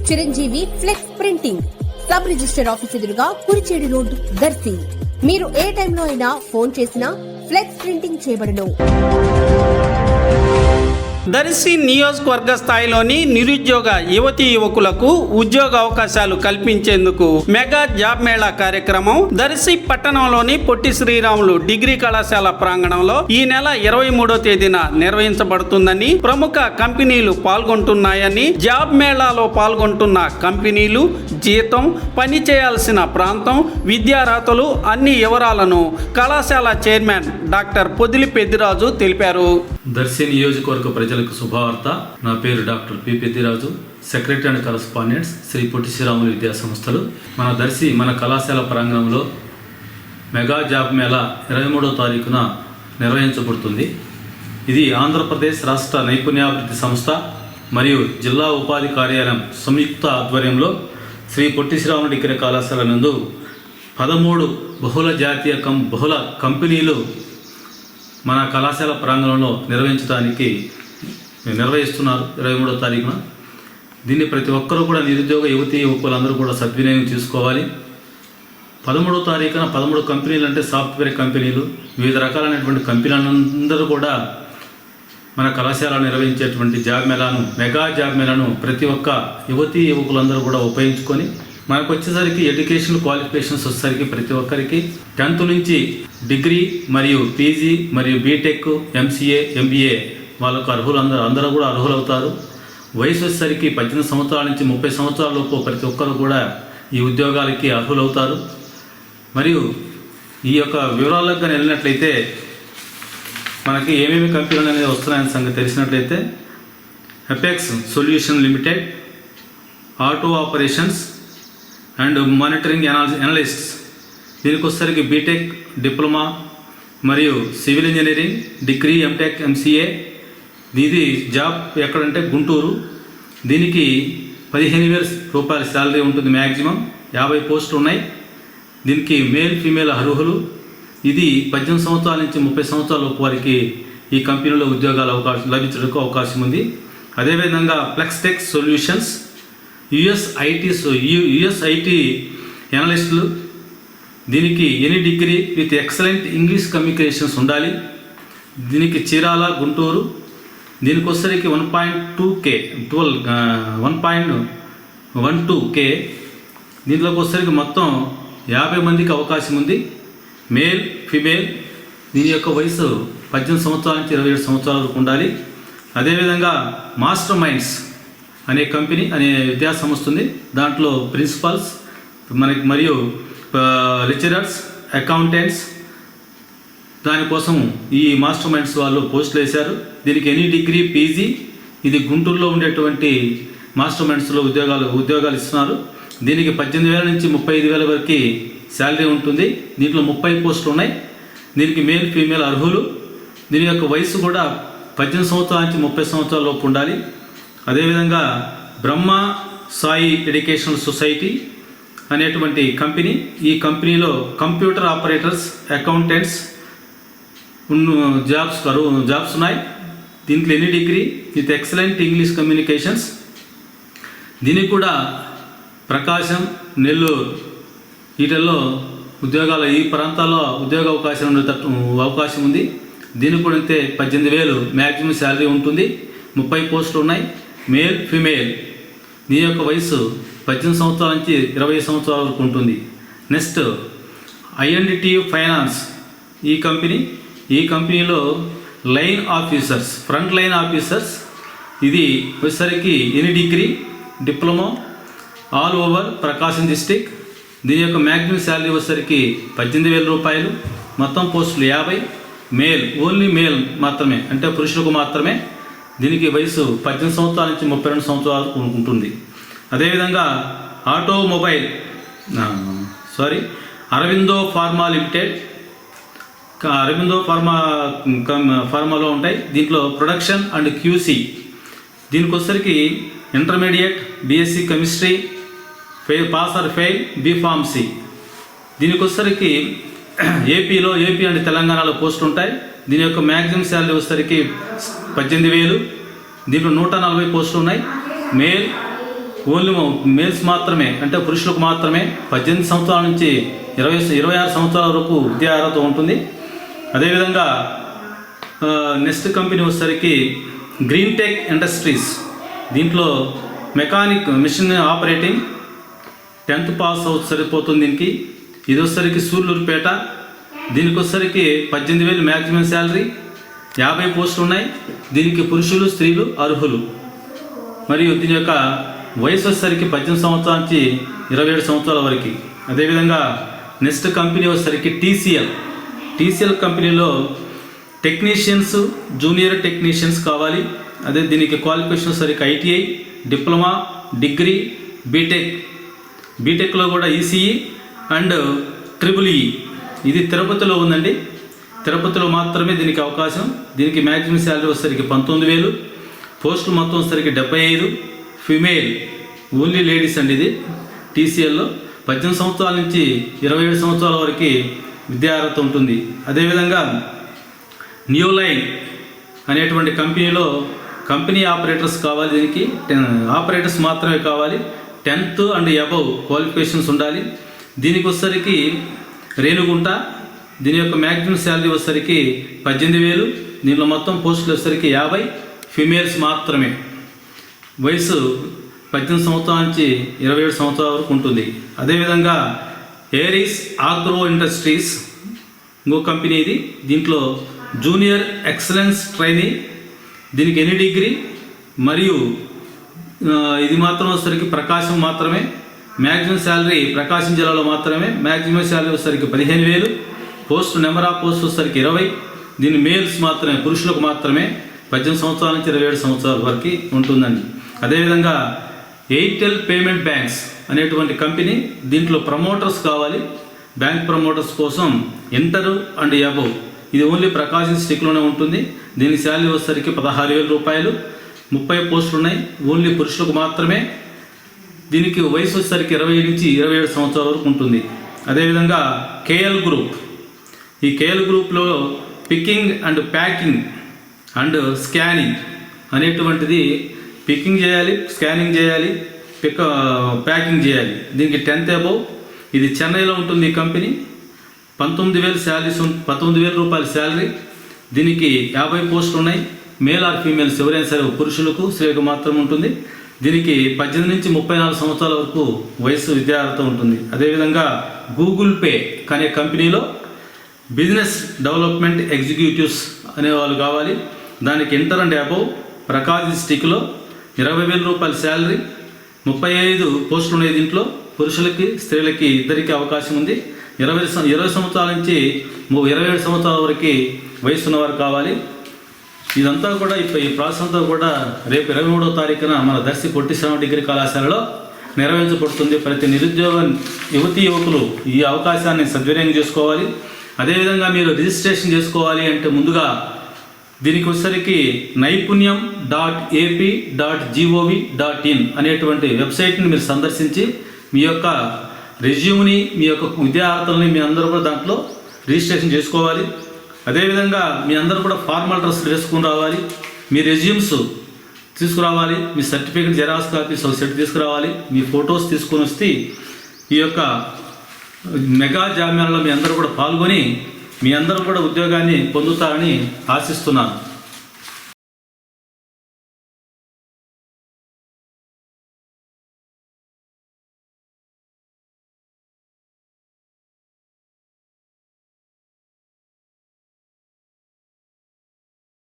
Chiranjeevi flex printing sub register office ఎదురుగా Kurichedu road Darsi. మీరు ఏ టైంలో అయినా ఫోన్ చేసినా ఫ్లెక్స్ ప్రింటింగ్ చేయబడును. దర్శి నియోజకవర్గ స్థాయిలోని నిరుద్యోగ యువతీ యువకులకు ఉద్యోగ అవకాశాలు కల్పించేందుకు మెగా జాబ్ మేళా కార్యక్రమం దర్శి పట్టణంలోని పొట్టి శ్రీరాములు డిగ్రీ కళాశాల ప్రాంగణంలో ఈ నెల 23వ తేదీన నిర్వహించబడుతుందని, ప్రముఖ కంపెనీలు పాల్గొంటున్నాయని, జాబ్ మేళాలో పాల్గొంటున్న కంపెనీలు, జీతం, పని చేయాల్సిన ప్రాంతం, విద్యార్హతలు అన్ని వివరాలను కళాశాల చైర్మన్ డాక్టర్ పొదిలి పెద్దిరాజు తెలిపారు. దర్శి నియోజకవర్గ ప్రజలకు శుభవార్త. నా పేరు doctor P Peddiraju, secretary and correspondents, Shri Potti Sriramulu విద్యా సంస్థలు. మన దర్శి మన కళాశాల ప్రాంగణంలో మెగా జాబ్ మేళా 23వ తారీఖున నిర్వహించబడుతుంది. ఇది ఆంధ్రప్రదేశ్ రాష్ట్ర నైపుణ్యాభివృద్ధి సంస్థ మరియు జిల్లా ఉపాధి కార్యాలయం సంయుక్త ఆధ్వర్యంలో శ్రీ పొట్టి శ్రీరాములు డిగ్రీ కళాశాల నందు 13 బహుళ జాతీయ బహుళ కంపెనీలు మన కళాశాల ప్రాంగణంలో నిర్వహిస్తున్నారు 23వ తారీఖున. దీన్ని ప్రతి ఒక్కరూ కూడా నిరుద్యోగ యువతీ యువకులందరూ కూడా సద్వినియోగం చేసుకోవాలి. 13వ తారీఖున 13 కంపెనీలు అంటే సాఫ్ట్వేర్ కంపెనీలు, వివిధ రకాలైనటువంటి కంపెనీలందరూ కూడా మన కళాశాల నిర్వహించేటువంటి జాబ్ మేళాను, మెగా జాబ్ మేళాను ప్రతి ఒక్క యువతీ యువకులందరూ కూడా ఉపయోగించుకొని, మనకు వచ్చేసరికి ఎడ్యుకేషన్ క్వాలిఫికేషన్స్ వచ్చేసరికి ప్రతి ఒక్కరికి 10th నుంచి డిగ్రీ మరియు పీజీ మరియు బీటెక్, ఎంసీఏ, ఎంబీఏ వాళ్ళకు అందరూ కూడా అర్హులవుతారు. వయసు వచ్చేసరికి 18 సంవత్సరాల నుంచి 30 సంవత్సరాల లోపు ప్రతి ఒక్కరు కూడా ఈ ఉద్యోగాలకి అర్హులవుతారు. మరియు ఈ యొక్క వివరాలకు కానీ వెళ్ళినట్లయితే మనకి ఏమేమి కంపెనీలు అనేది వస్తున్నాయని సంగతి తెలిసినట్లయితే, apex solution limited, auto operations and monitoring analysts, దీనికి వచ్చేసరికి బీటెక్, డిప్లొమా మరియు civil engineering, degree, MTech, MCA. ఇది జాబ్ ఎక్కడంటే గుంటూరు. దీనికి 15,000 రూపాయల శాలరీ ఉంటుంది. మ్యాక్సిమం 50 పోస్టులు ఉన్నాయి. దీనికి మేల్ ఫీమేల్ అర్హులు. ఇది 18 సంవత్సరాల నుంచి 30 సంవత్సరాల వారికి ఈ కంపెనీలో ఉద్యోగాలు లభించడానికి అవకాశం ఉంది. అదేవిధంగా ఫ్లెక్స్టెక్ సొల్యూషన్స్, యుఎస్ఐటి అనలిస్టులు. దీనికి any degree with excellent English communications ఉండాలి. దీనికి చీరాల, గుంటూరు. దీనికి వచ్చేసరికి 1.12K. దీంట్లోకి వచ్చేసరికి మొత్తం 50 మందికి అవకాశం ఉంది. Male, female. దీని యొక్క వయసు 18 సంవత్సరాల నుంచి 27 సంవత్సరాల వరకు ఉండాలి. అదేవిధంగా మాస్టర్ మైండ్స్ అనే కంపెనీ అనే విద్యా సంస్థ ఉంది. దాంట్లో ప్రిన్సిపల్స్ మరియు లెక్చరర్స్, అకౌంటెంట్స్, దానికోసం ఈ మాస్టర్ మైండ్స్ వాళ్ళు పోస్టులు వేశారు. దీనికి ఎనీ డిగ్రీ, పీజీ. ఇది గుంటూరులో ఉండేటువంటి మాస్టర్ మైండ్స్లో ఉద్యోగాలు ఇస్తున్నారు. దీనికి 18,000 నుంచి 35,000 వరకు శాలరీ ఉంటుంది. దీంట్లో 30 పోస్టులు ఉన్నాయి. దీనికి మేల్, ఫీమేల్ అర్హులు. దీని యొక్క వయసు కూడా 18 సంవత్సరాల నుంచి 30 సంవత్సరాల లోపు ఉండాలి. అదేవిధంగా బ్రహ్మ సాయి ఎడ్యుకేషనల్ సొసైటీ అనేటువంటి కంపెనీ. ఈ కంపెనీలో కంప్యూటర్ ఆపరేటర్స్, అకౌంటెంట్స్ జాబ్స్ ఉన్నాయి. దీంట్లో any degree with excellent English communications. దీనికి కూడా ప్రకాశం, నెల్లూరు వీటిల్లో ఈ ప్రాంతాల్లో ఉద్యోగ అవకాశం ఉంది. దీనికి కూడా అంతే 18,000 మ్యాక్సిమం శాలరీ ఉంటుంది. 30 పోస్టులు ఉన్నాయి. Male, female. దీని యొక్క వయసు 18 సంవత్సరాల నుంచి 20 సంవత్సరాల వరకు ఉంటుంది. Next INDT finance. ఈ కంపెనీలో line officers, front line officers. ఇది వచ్చేసరికి any degree, diploma, all over Prakasam district. దీని యొక్క మ్యాక్సిమం శాలరీ వచ్చేసరికి 18,000 రూపాయలు. మొత్తం పోస్టులు 50. మేల్, ఓన్లీ మేల్ మాత్రమే, అంటే పురుషులకు మాత్రమే. దీనికి వయసు 18 సంవత్సరాల నుంచి 32 సంవత్సరాలు ఉంటుంది. అదేవిధంగా అరవిందో ఫార్మా లిమిటెడ్. అరవిందో ఫార్మాలో ఉంటాయి. దీంట్లో ప్రొడక్షన్ అండ్ క్యూసీ. దీనికి వచ్చేసరికి intermediate, BSc chemistry, pass or fail, B Pharmacy. దీనికి వచ్చేసరికి ఏపీ అండ్ తెలంగాణలో పోస్టులు ఉంటాయి. దీని యొక్క మ్యాక్సిమం శాలరీ వచ్చేసరికి 18,000. దీంట్లో 140 పోస్టులు ఉన్నాయి. మేల్, ఓన్లీ మేల్స్ మాత్రమే, అంటే పురుషులకు మాత్రమే 18 సంవత్సరాల నుంచి 26 సంవత్సరాల వరకు విద్యా అర్హత ఉంటుంది. అదేవిధంగా నెక్స్ట్ కంపెనీ వచ్చేసరికి గ్రీన్ టెక్ ఇండస్ట్రీస్. దీంట్లో mechanic machine operating 10th pass out సరిపోతుంది దీనికి. ఇది వచ్చేసరికి సూళ్ళూరుపేట. దీనికి వచ్చేసరికి 18,000 మ్యాక్సిమం శాలరీ, 50 పోస్టులు ఉన్నాయి. దీనికి పురుషులు స్త్రీలు అర్హులు. మరియు దీని యొక్క వయసు వచ్చేసరికి 18 సంవత్సరాల నుంచి 27 సంవత్సరాల వరకు. అదేవిధంగా నెక్స్ట్ కంపెనీ వచ్చేసరికి టీసీఎల్ కంపెనీలో టెక్నీషియన్స్, జూనియర్ టెక్నీషియన్స్ కావాలి. అదే దీనికి క్వాలిఫికేషన్ వచ్చేసరికి ఐటీఐ, డిప్లొమా, డిగ్రీ, బీటెక్లో కూడా ఈసీఈ అండ్ ట్రిపుల్-ఈ. ఇది తిరుపతిలో ఉందండి. తిరుపతిలో మాత్రమే దీనికి అవకాశం. దీనికి మ్యాక్సిమం శాలరీ వచ్చేసరికి 19,000, పోస్టులు మొత్తం వచ్చేసరికి 75. ఫిమేల్ ఓన్లీ లేడీస్ అండి. ఇది టీసీఎల్లో 18 సంవత్సరాల నుంచి 27 సంవత్సరాల వరకు విద్యా అర్హత ఉంటుంది. అదేవిధంగా న్యూ లైన్ అనేటువంటి కంపెనీలో కంపెనీ ఆపరేటర్స్ కావాలి. దీనికి ఆపరేటర్స్ మాత్రమే కావాలి. 10th అండ్ అబవ్ క్వాలిఫికేషన్స్ ఉండాలి. దీనికి వచ్చేసరికి రేణుగుంట. దీని యొక్క మ్యాక్సిమం శాలరీ వచ్చేసరికి 18,000. దీనిలో మొత్తం పోస్టులు వచ్చేసరికి 50. ఫిమేల్స్ మాత్రమే. వయసు 18 సంవత్సరాల నుంచి 27 సంవత్సరాల వరకు ఉంటుంది. అదేవిధంగా ఏరిస్ ఆగ్రో ఇండస్ట్రీస్ ఇంకో కంపెనీ ఇది. దీంట్లో జూనియర్ ఎక్సలెన్స్ ట్రైనీ. దీనికి ఎనీ డిగ్రీ మరియు ఇది మాత్రం వచ్చేసరికి ప్రకాశం మాత్రమే. మ్యాక్సిమం శాలరీ ప్రకాశం జిల్లాలో మాత్రమే. మ్యాక్సిమం శాలరీ వచ్చేసరికి 15,000. పోస్ట్ నెంబర్ ఆఫ్ పోస్ట్ వచ్చేసరికి 20. దీని మేల్స్ మాత్రమే, పురుషులకు మాత్రమే 18 సంవత్సరాల నుంచి 27 సంవత్సరాల వరకు ఉంటుందండి. అదేవిధంగా ఎయిర్టెల్ పేమెంట్ బ్యాంక్స్ అనేటువంటి కంపెనీ. దీంట్లో ప్రమోటర్స్ కావాలి. బ్యాంక్ ప్రమోటర్స్ కోసం ఇంటర్ అండ్ అబవ్. ఇది ఓన్లీ ప్రకాశం డిస్ట్రిక్ట్లోనే ఉంటుంది. దీని శాలరీ వచ్చేసరికి 16,000 రూపాయలు. 30 పోస్టులు ఉన్నాయి. ఓన్లీ పురుషులకు మాత్రమే. దీనికి వయసు వచ్చేసరికి 20 నుంచి 27 సంవత్సరాల వరకు ఉంటుంది. అదేవిధంగా కేఎల్ గ్రూప్. ఈ కేఎల్ గ్రూప్లో picking and packing and scanning అనేటువంటిది. పికింగ్ చేయాలి, స్కానింగ్ చేయాలి, ప్యాకింగ్ చేయాలి. దీనికి 10th అబవ్. ఇది చెన్నైలో ఉంటుంది ఈ కంపెనీ. 19,000 రూపాయల శాలరీ. దీనికి 50 పోస్టులు ఉన్నాయి. మేల్ ఆర్ ఫీమేల్స్ ఎవరైనా సరే, పురుషులకు స్త్రీలకు మాత్రం ఉంటుంది. దీనికి 18 నుంచి 34 సంవత్సరాల వరకు వయసు విద్యా అర్హత ఉంటుంది. అదేవిధంగా గూగుల్ పే అనే కంపెనీలో బిజినెస్ డెవలప్మెంట్ ఎగ్జిక్యూటివ్స్ అనేవాళ్ళు కావాలి. దానికి ఇంటర్ అండ్ అబవ్. ప్రకాశం డిస్టిక్లో 20,000 రూపాయల శాలరీ. 35 పోస్టులు ఉన్నాయి. దీంట్లో పురుషులకి స్త్రీలకి ఇద్దరికి అవకాశం ఉంది. 20 సంవత్సరాల నుంచి 27 సంవత్సరాల వరకు వయసు ఉన్నవారు కావాలి. ఇదంతా కూడా ఈ ప్రాసెస్ అంతా కూడా రేపు 23వ తారీఖున మన దర్శి పొట్టి శ్రీరాములు డిగ్రీ కళాశాలలో నిర్వహించబడుతుంది. ప్రతి నిరుద్యోగ యువకులు ఈ అవకాశాన్ని సద్వినియోగం చేసుకోవాలి. అదేవిధంగా మీరు రిజిస్ట్రేషన్ చేసుకోవాలి అంటే ముందుగా దీనికి వచ్చేసరికి naipunyam.ap.gov.in అనేటువంటి వెబ్సైట్ని మీరు సందర్శించి మీ యొక్క రెజ్యూమ్ని, మీ యొక్క విద్యా అర్హతల్ని మీ అందరూ కూడా దాంట్లో రిజిస్ట్రేషన్ చేసుకోవాలి. అదేవిధంగా మీ అందరూ కూడా ఫార్మల్ డ్రెస్సులు వేసుకుని రావాలి. మీ రెజ్యూమ్స్ తీసుకురావాలి. మీ సర్టిఫికేట్ జెరాక్స్ కాపీస్ ఒక సెట్ తీసుకురావాలి. మీ ఫొటోస్ తీసుకొని వస్తే ఈ యొక్క మెగా జాబ్ మేళాలో మీ అందరూ కూడా పాల్గొని మీ అందరూ కూడా ఉద్యోగాన్ని పొందుతారని ఆశిస్తున్నాను.